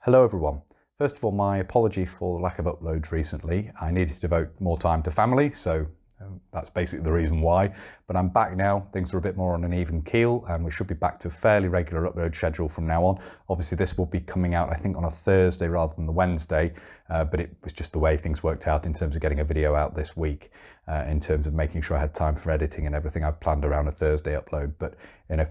Hello everyone. First of all, my apology for the lack of uploads recently. I needed to devote more time to family, so that's basically the reason why. But I'm back now, things are a bit more on an even keel, and we should be back to a fairly regular upload schedule from now on. Obviously this will be coming out, I think, on a Thursday rather than the Wednesday, but it was just the way things worked out in terms of getting a video out this week, in terms of making sure I had time for editing and everything. I've planned around a Thursday upload, but in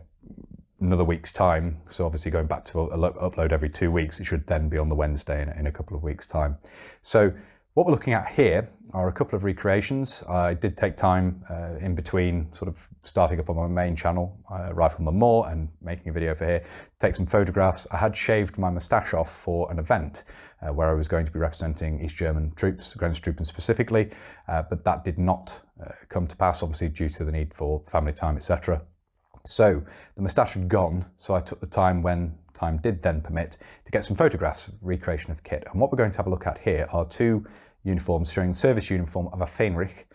another week's time, so obviously going back to upload every 2 weeks, it should then be on the Wednesday in a couple of weeks' time. So what we're looking at here are a couple of recreations. I did take time in between sort of starting up on my main channel, Rifleman Moore, and making a video for here, take some photographs. I had shaved my moustache off for an event where I was going to be representing East German troops, Grenztruppen specifically, but that did not come to pass, obviously due to the need for family time, etc. So the moustache had gone, so I took the time when time did then permit to get some photographs, recreation of kit. And what we're going to have a look at here are two uniforms showing the service uniform of a Fähnrich.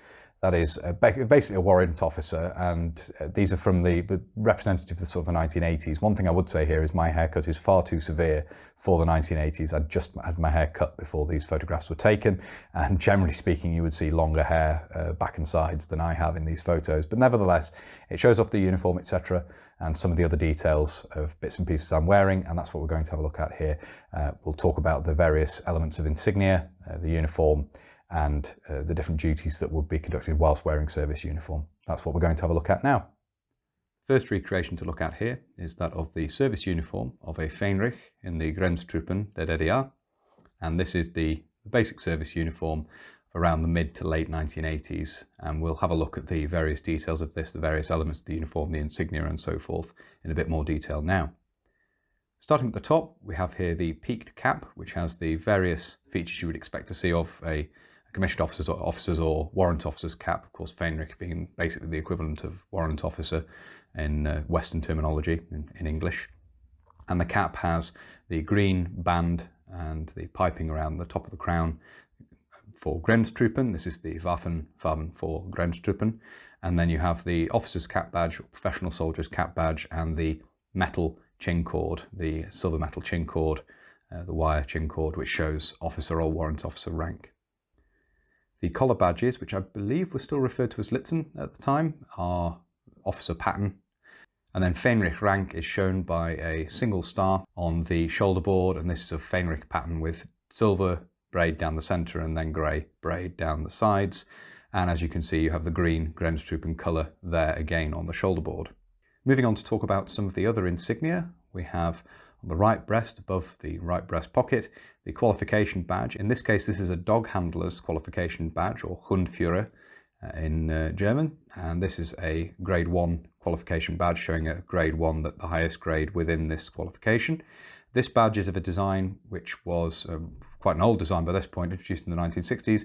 That is basically a warrant officer, and these are from the representative of the sort of the 1980s. One thing I would say here is my haircut is far too severe for the 1980s. I'd just had my hair cut before these photographs were taken, and generally speaking you would see longer hair back and sides than I have in these photos. But nevertheless, it shows off the uniform, etc., and some of the other details of bits and pieces I'm wearing, and that's what we're going to have a look at here. We'll talk about the various elements of insignia, the uniform, and the different duties that would be conducted whilst wearing service uniform. That's what we're going to have a look at now. First recreation to look at here is that of the service uniform of a Fähnrich in the Grenztruppen der DDR, and this is the basic service uniform around the mid to late 1980s, and we'll have a look at the various details of this, the various elements of the uniform, the insignia and so forth in a bit more detail now. Starting at the top, we have here the peaked cap, which has the various features you would expect to see of a commissioned officers or warrant officer's cap. Of course, Fähnrich being basically the equivalent of warrant officer in Western terminology in English. And the cap has the green band and the piping around the top of the crown for Grenztruppen. This is the Waffenfarben for Grenztruppen. And then you have the officer's cap badge, or professional soldier's cap badge, and the metal chin cord, the silver metal chin cord, the wire chin cord, which shows officer or warrant officer rank. The collar badges, which I believe were still referred to as Litzen at the time, are officer pattern. And then Fähnrich rank is shown by a single star on the shoulder board, and this is a Fähnrich pattern with silver braid down the centre and then grey braid down the sides. And as you can see, you have the green Grenztruppen colour there again on the shoulder board. Moving on to talk about some of the other insignia, we have on the right breast, above the right breast pocket, the qualification badge. In this case, this is a dog handler's qualification badge, or Hundführer in German, and this is a grade 1 qualification badge showing a grade 1, that the highest grade within this qualification. This badge is of a design which was quite an old design by this point, introduced in the 1960s.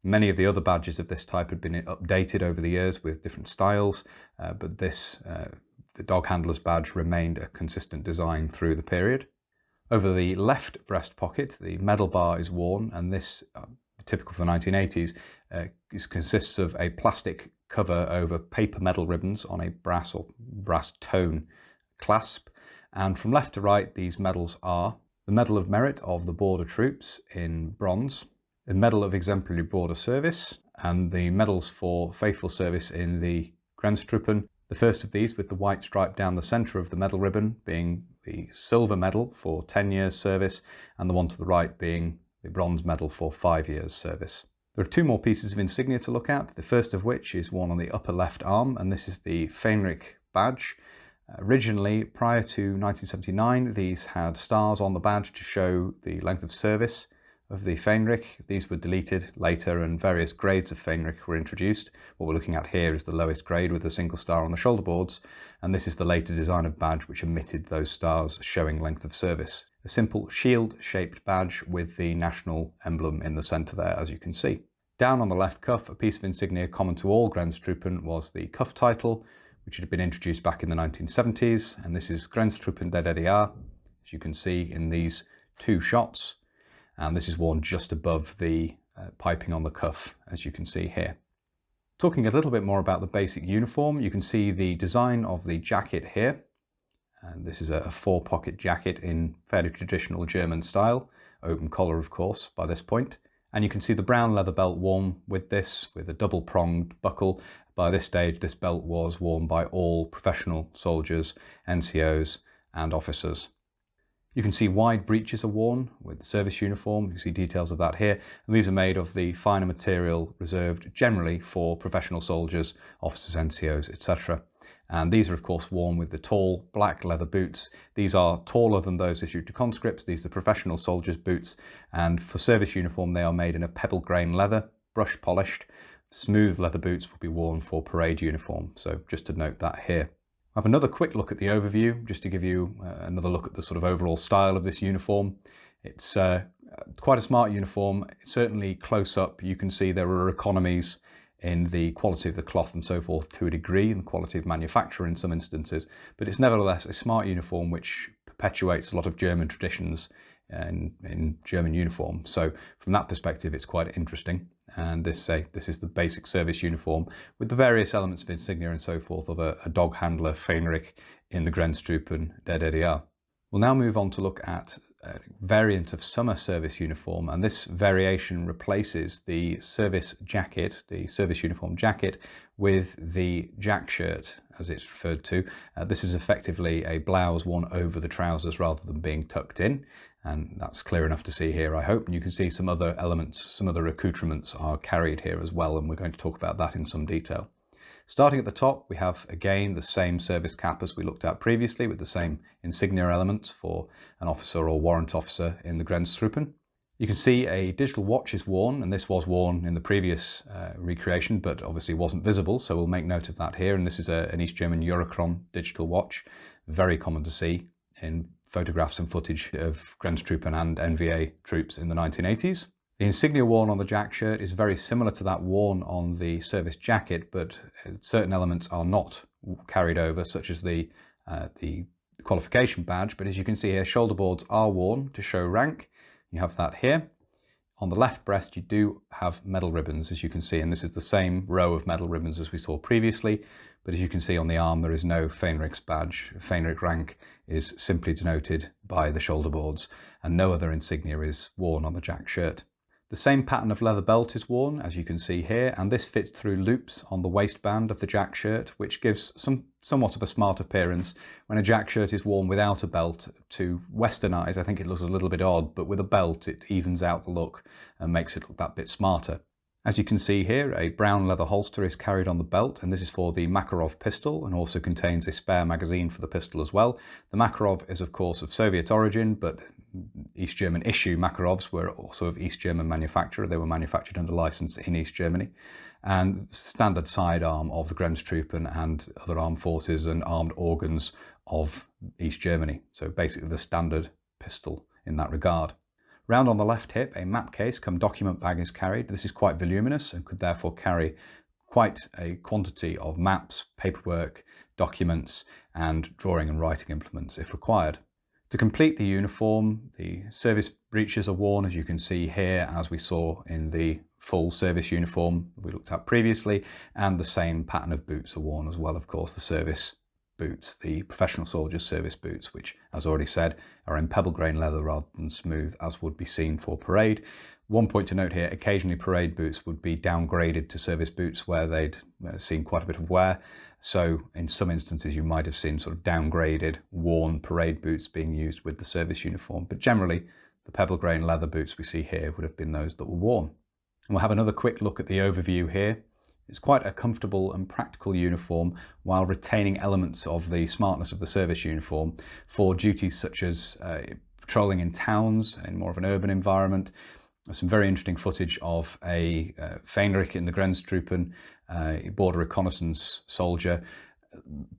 Many of the other badges of this type had been updated over the years with different styles, but this the dog handler's badge remained a consistent design through the period. Over the left breast pocket, the medal bar is worn, and this, typical of the 1980s, consists of a plastic cover over paper medal ribbons on a brass or brass tone clasp. And from left to right, these medals are the Medal of Merit of the Border Troops in bronze, the Medal of Exemplary Border Service, and the medals for faithful service in the Grenztruppen. The first of these, with the white stripe down the centre of the medal ribbon, being the silver medal for 10 years service, and the one to the right being the bronze medal for 5 years service. There are two more pieces of insignia to look at, the first of which is one on the upper left arm, and this is the Fähnrich badge. Originally, prior to 1979, these had stars on the badge to show the length of service of the Fähnrich. These were deleted later, and various grades of Fähnrich were introduced. What we're looking at here is the lowest grade with a single star on the shoulder boards, and this is the later design of badge which omitted those stars showing length of service. A simple shield-shaped badge with the national emblem in the centre there, as you can see. Down on the left cuff, a piece of insignia common to all Grenztruppen was the cuff title, which had been introduced back in the 1970s, and this is Grenztruppen der DDR, as you can see in these two shots, and this is worn just above the piping on the cuff, as you can see here. Talking a little bit more about the basic uniform, you can see the design of the jacket here, And this is a four-pocket jacket in fairly traditional German style, open collar of course by this point. And you can see the brown leather belt worn with this, with a double-pronged buckle. By this stage, this belt was worn by all professional soldiers, NCOs and officers. You can see wide breeches are worn with the service uniform. You can see details of that here. And these are made of the finer material reserved generally for professional soldiers, officers, NCOs, etc. And these are of course worn with the tall black leather boots. These are taller than those issued to conscripts. These are professional soldiers' boots. And for service uniform, they are made in a pebble grain leather, brush polished. Smooth leather boots will be worn for parade uniform. So just to note that here. I have another quick look at the overview, just to give you another look at the sort of overall style of this uniform. It's quite a smart uniform. Certainly close up, you can see there are economies in the quality of the cloth and so forth to a degree, and the quality of manufacture in some instances, but it's nevertheless a smart uniform which perpetuates a lot of German traditions in German uniform. So from that perspective, it's quite interesting. And this is the basic service uniform with the various elements of insignia and so forth of a dog handler Fähnrich in the Grenztruppen der DDR. We'll now move on to look at a variant of summer service uniform, and this variation replaces the service jacket, the service uniform jacket, with the jack shirt as it's referred to. This is effectively a blouse worn over the trousers rather than being tucked in. And that's clear enough to see here, I hope. And you can see some other elements, some other accoutrements are carried here as well, and we're going to talk about that in some detail. Starting at the top, we have again the same service cap as we looked at previously, with the same insignia elements for an officer or warrant officer in the Grenztruppen. You can see a digital watch is worn, and this was worn in the previous recreation, but obviously wasn't visible, so we'll make note of that here. And this is an East German Eurochron digital watch, very common to see in photographs and footage of Grenztruppen and NVA troops in the 1980s. The insignia worn on the jack shirt is very similar to that worn on the service jacket, but certain elements are not carried over, such as the qualification badge. But as you can see here, shoulder boards are worn to show rank. You have that here. On the left breast, you do have medal ribbons, as you can see, and this is the same row of medal ribbons as we saw previously. But as you can see on the arm, there is no Fähnrich's badge. Fähnrich rank is simply denoted by the shoulder boards, and no other insignia is worn on the jack shirt. The same pattern of leather belt is worn, as you can see here, and this fits through loops on the waistband of the jack shirt, which gives somewhat of a smart appearance. When a jack shirt is worn without a belt, to Western eyes, I think it looks a little bit odd, but with a belt, it evens out the look and makes it look that bit smarter. As you can see here, a brown leather holster is carried on the belt, and this is for the Makarov pistol, and also contains a spare magazine for the pistol as well. The Makarov is of course of Soviet origin, but East German issue Makarovs were also of East German manufacture. They were manufactured under license in East Germany. And standard sidearm of the Grenztruppen and other armed forces and armed organs of East Germany. So basically the standard pistol in that regard. Round on the left hip, a map case cum document bag is carried. This is quite voluminous and could therefore carry quite a quantity of maps, paperwork, documents, and drawing and writing implements if required. To complete the uniform, the service breeches are worn, as you can see here, as we saw in the full service uniform we looked at previously, and the same pattern of boots are worn as well, of course, the service boots, the professional soldiers' service boots, which, as already said, are in pebble grain leather rather than smooth, as would be seen for parade. One point to note here, occasionally parade boots would be downgraded to service boots where they'd seen quite a bit of wear. So in some instances, you might have seen sort of downgraded, worn parade boots being used with the service uniform. But generally, the pebble grain leather boots we see here would have been those that were worn. And we'll have another quick look at the overview here. It's quite a comfortable and practical uniform while retaining elements of the smartness of the service uniform for duties such as patrolling in towns in more of an urban environment. There's some very interesting footage of a Fähnrich in the Grenztruppen, border reconnaissance soldier,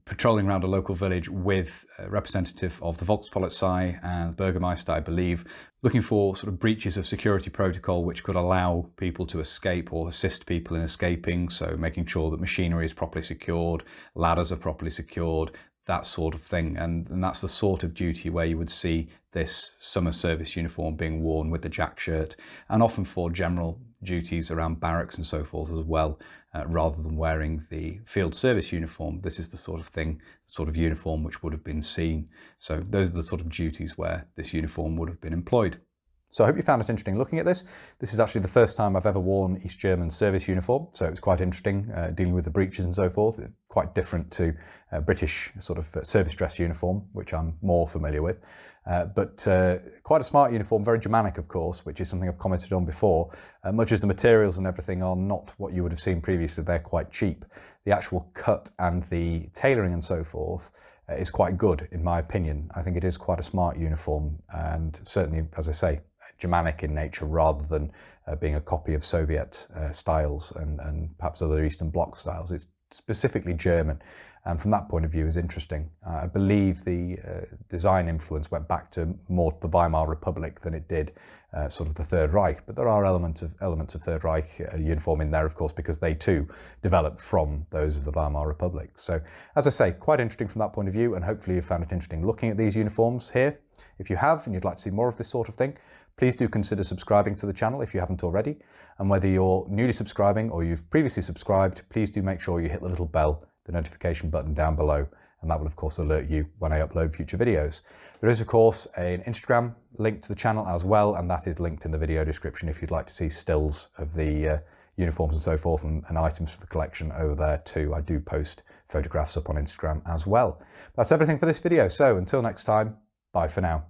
patrolling around a local village with a representative of the Volkspolizei and Bürgermeister, I believe, looking for sort of breaches of security protocol which could allow people to escape or assist people in escaping. So making sure that machinery is properly secured, ladders are properly secured, that sort of thing. And that's the sort of duty where you would see this summer service uniform being worn with the jack shirt, and often for general duties around barracks and so forth as well. rather than wearing the field service uniform. This is the sort of thing, sort of uniform which would have been seen. So those are the sort of duties where this uniform would have been employed. So I hope you found it interesting looking at this. This is actually the first time I've ever worn East German service uniform, so it was quite interesting dealing with the breeches and so forth. Quite different to British sort of service dress uniform, which I'm more familiar with. But quite a smart uniform, very Germanic of course, which is something I've commented on before. Much as the materials and everything are not what you would have seen previously, they're quite cheap. The actual cut and the tailoring and so forth is quite good in my opinion. I think it is quite a smart uniform, and certainly, as I say, Germanic in nature rather than being a copy of Soviet styles and perhaps other Eastern Bloc styles. It's specifically German, and from that point of view is interesting. I believe the design influence went back to more the Weimar Republic than it did sort of the Third Reich, but there are elements of Third Reich uniform in there, of course, because they too developed from those of the Weimar Republic. So, as I say, quite interesting from that point of view, and hopefully you found it interesting looking at these uniforms here. If you have and you'd like to see more of this sort of thing, please do consider subscribing to the channel if you haven't already. And whether you're newly subscribing or you've previously subscribed, please do make sure you hit the little bell, the notification button down below, and that will of course alert you when I upload future videos. There is of course an Instagram link to the channel as well, and that is linked in the video description if you'd like to see stills of the uniforms and so forth, and items for the collection over there too. I do post photographs up on Instagram as well. That's everything for this video, so until next time, bye for now.